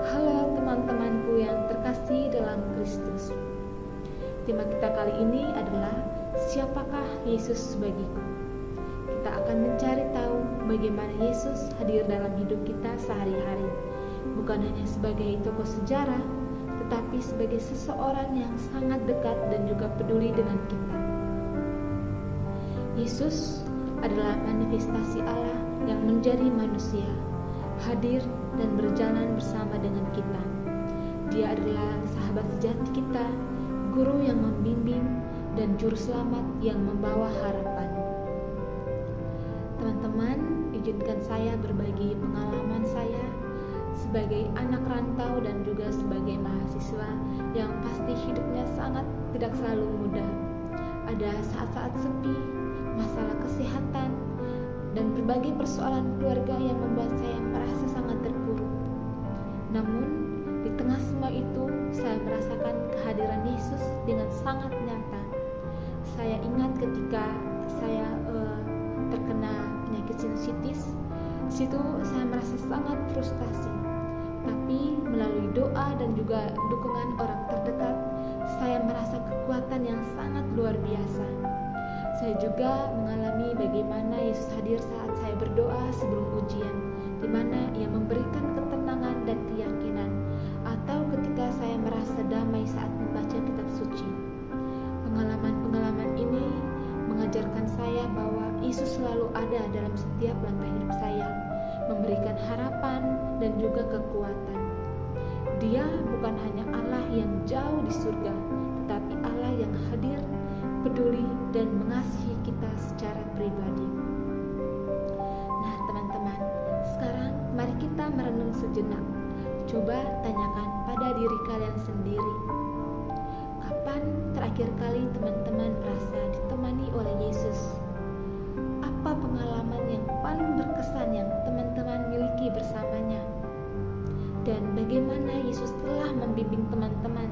Halo teman-temanku yang terkasih dalam Kristus. Tema kita kali ini adalah siapakah Yesus bagiku? Kita akan mencari tahu bagaimana Yesus hadir dalam hidup kita sehari-hari. Bukan hanya sebagai tokoh sejarah, tetapi sebagai seseorang yang sangat dekat dan juga peduli dengan kita. Yesus adalah manifestasi Allah yang menjadi manusia, hadir dan berjalan bersama dengan kita. Dia adalah sahabat sejati kita, guru yang membimbing, dan juru selamat yang membawa harapan. Teman-teman, izinkan saya berbagi pengalaman saya sebagai anak rantau dan juga sebagai mahasiswa yang pasti hidupnya sangat tidak selalu mudah. Ada saat-saat sepi, masalah kesehatan, dan berbagai persoalan keluarga yang membuat saya merasa sangat terpuruk. Namun, di tengah semua itu, saya merasakan kehadiran Yesus dengan sangat nyata. Saya ingat ketika saya terkena penyakit sinusitis, situ saya merasa sangat frustasi. Tapi melalui doa dan juga dukungan orang terdekat, saya merasa kekuatan yang sangat luar biasa. Saya juga mengalami bagaimana Yesus hadir saat saya berdoa sebelum ujian, di mana Ia memberikan ketenangan dan keyakinan, atau ketika saya merasa damai saat membaca kitab suci. Pengalaman-pengalaman ini mengajarkan saya bahwa Yesus selalu ada dalam setiap langkah hidup saya, memberikan harapan dan juga kekuatan. Dia bukan hanya Allah yang jauh di surga, tetapi Allah yang hadir, peduli, dan mengasihi kita secara pribadi. Nah teman-teman, sekarang mari kita merenung sejenak. Coba tanyakan pada diri kalian sendiri, kapan terakhir kali teman-teman merasa ditemani oleh Yesus? Apa pengalaman yang paling berkesan yang teman-teman miliki bersamanya? Dan bagaimana Yesus telah membimbing teman-teman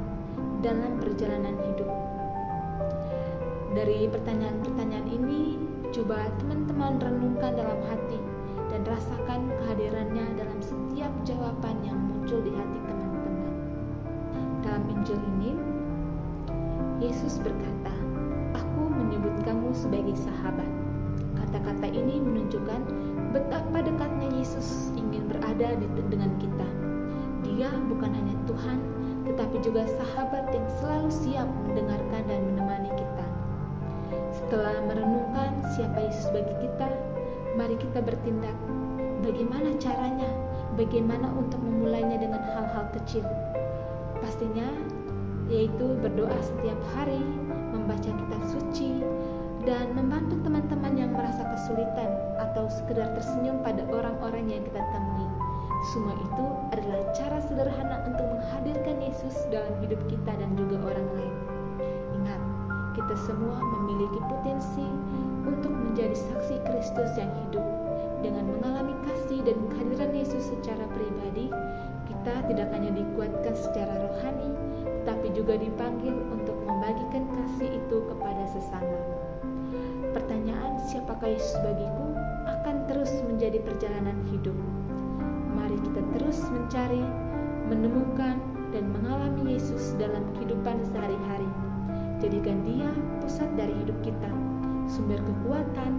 dalam perjalanan hidup? Dari pertanyaan-pertanyaan ini, coba teman-teman renungkan dalam hati dan rasakan kehadirannya dalam setiap jawaban yang muncul di hati teman-teman. Dalam Injil ini, Yesus berkata, "Aku menyebut kamu sebagai sahabat." Kata-kata ini menunjukkan betapa dekatnya Yesus ingin berada dengan kita. Dia bukan hanya Tuhan, tetapi juga sahabat yang selalu siap mendengarkan dan menemani kita. Setelah merenungkan siapa Yesus bagi kita, mari kita bertindak. Bagaimana caranya? Bagaimana untuk memulainya dengan hal-hal kecil? Pastinya yaitu berdoa setiap hari, membaca kitab suci, dan membantu teman-teman yang merasa kesulitan atau sekedar tersenyum pada orang-orang yang kita temui. Semua itu adalah cara sederhana untuk menghadirkan Yesus dalam hidup kita dan juga orang lain. Ingat, kita semua memiliki potensi untuk menjadi saksi Kristus yang hidup. Dengan mengalami kasih dan kehadiran Yesus secara pribadi, kita tidak hanya dikuatkan secara rohani, tetapi juga dipanggil untuk membagikan kasih itu kepada sesama. Pertanyaan siapakah Yesus bagiku akan terus menjadi perjalanan hidup. Mari kita terus mencari, menemukan, dan mengalami Yesus dalam kehidupan sehari-hari. Jadikan Dia pusat dari hidup kita, sumber kekuatan,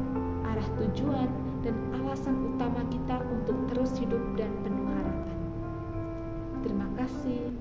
arah tujuan, dan alasan utama kita untuk terus hidup dan penuh harapan. Terima kasih.